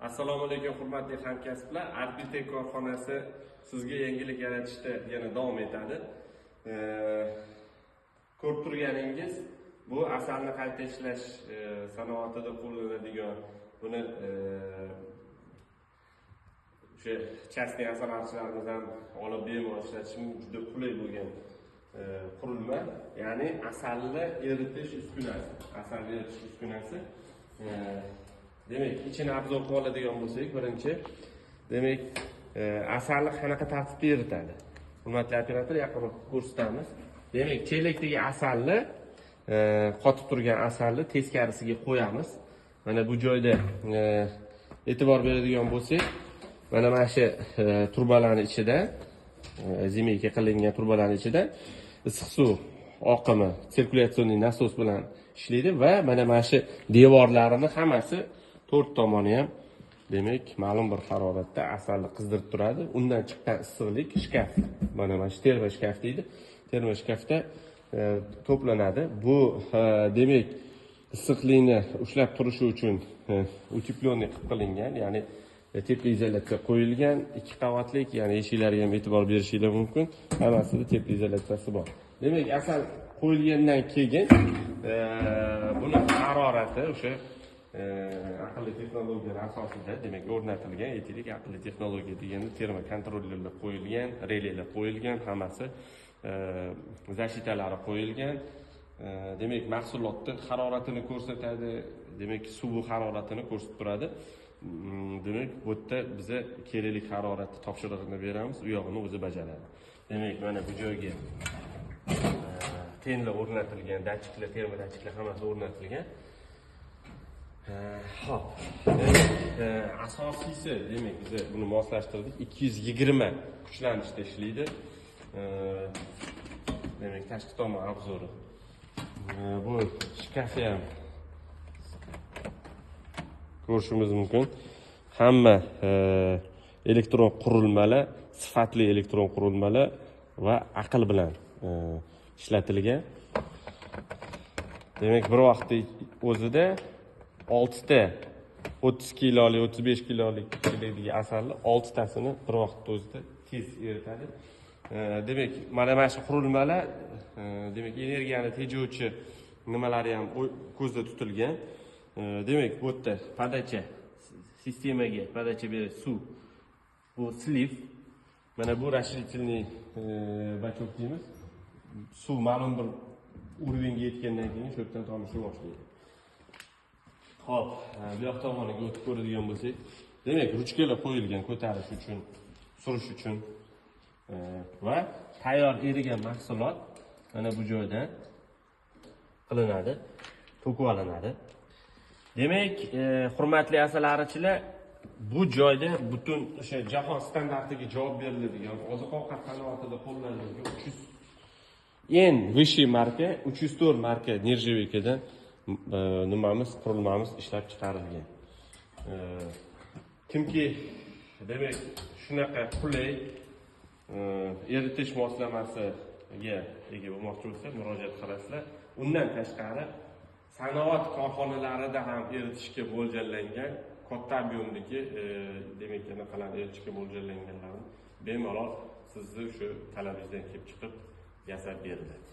Assalomu alaykum hurmatli hamkasblar. Arbitek korxonasi sizga yangilik yaratishda yana davom etadi. Ko'rib turganingiz, bu asalni qayta ishlash sanoatida qo'llaniladigan buni o'sha частный asalarichilarimiz ham olib bemalol ishlatish juda qulay bo'lgan qurilma. Ya'ni asalni eritish uskunasi. Demek, içine abzor qilib oladigan bo'lsak, birinchi, demek, asalni qanaqa tartibda eritadi. Hurmatli operator, yaqinroq ko'rsatamiz. Demek, chelakdagi asalni, qotib turgan asalni teskarisiga qo'yamiz. Mana bu joyda e'tibor beradigan bo'lsak, mana shu turbalarning ichida, zimeyka qilingan turbalarning ichida issiq suv oqimi sirkulyatsioniy nasos bilan ishlaydi va mana shu devorlarini hammasi to'rt tomoni ham demak ma'lum bir haroratda asalni qizdirib turadi. Undan chiqqan issiqlik shkaf, mana shu termo shkaf deydi. Termo shkafda to'planadi. Bu demak issiqlikni ushlab turishi uchun utepленный qilib qilingan, ya'ni tepli izolyatsiya qo'yilgan, 2 qavatlik, ya'ni eshiklarga ham e'tibor berishingiz mumkin. Hammasida tepli izolyatsiyasi bor. Demak, asal qo'yilgandan keyin buni harorati o'sha aqlli texnologiyalar asosida demak o'rnatilgan, aytaylik, aqlli texnologiya deganda termokontrollerlar qo'yilgan, relaylar qo'yilgan, hammasi zashitalari qo'yilgan. Demak, mahsulotning haroratini ko'rsatadi, demak, suv haroratini ko'rsatib turadi. Demak, bu yerda biza kerakli haroratni topshirig'ini beramiz, u yog'ini o'zi bajaradi. Demak, mana bu joyga tenlar o'rnatilgan, datchiklar, termo datchiklar hammasi o'rnatilgan. Hop. Asosiysi, demak, biz buni moslashtirdik. 220 kuchlanishda ishlaydi. Demak, tashqi tomon obzori. Bu shkafi ham ko'rishimiz mumkin. Hamma elektron qurilmalar, sifatli elektron qurilmalar va aql bilan ishlatilgan. Demak, bir vaqtda o'zida 6 ta 30 kilolik, 35 kilolik chelakdagi asalni 6 tasini bir vaqtda o'zida tez eritadi. Demak, mana shu qurilmalar demak energiyani tejovchi nimalari ham ko'zda tutilgan. Demak, bu yerda podacha sistemaga podacha berish suv. Bu sliv. Mana bu расширительный bachok deymiz. Suv ma'lum bir uровеньga yetgandan keyin shu yerdan tomosha boshlaydi. Xo'p, bu yoq tomoniga o'tib ko'radigan bo'lsak, demak, ruchkalar qo'yilgan ko'tarish uchun, surish uchun va tayyor erigan mahsulot mana bu joydan qilinadi, to'kib olinadi. Demak, hurmatli asalarichilar, bu joyda butun o'sha jahon standartiga javob beriladigan, oziq-ovqat sanoatida qo'llaniladigan 300 eng высший marka, 304 marka nержавейкаdan qurilmamiz ishlab chiqarilgan. Kimki demak shunaqa qulay eritish moslamasiga ega bo'lmoqchi bo'lsa, murojaat qilasizlar. Undan tashqari sanoat korxonalarida ham eritishga mo'ljallangan katta ob'yomdagi demak anaqalarni eritishga mo'ljallanganlarni bemalol sizni shu talabingizdan kelib chiqib yasab beriladi.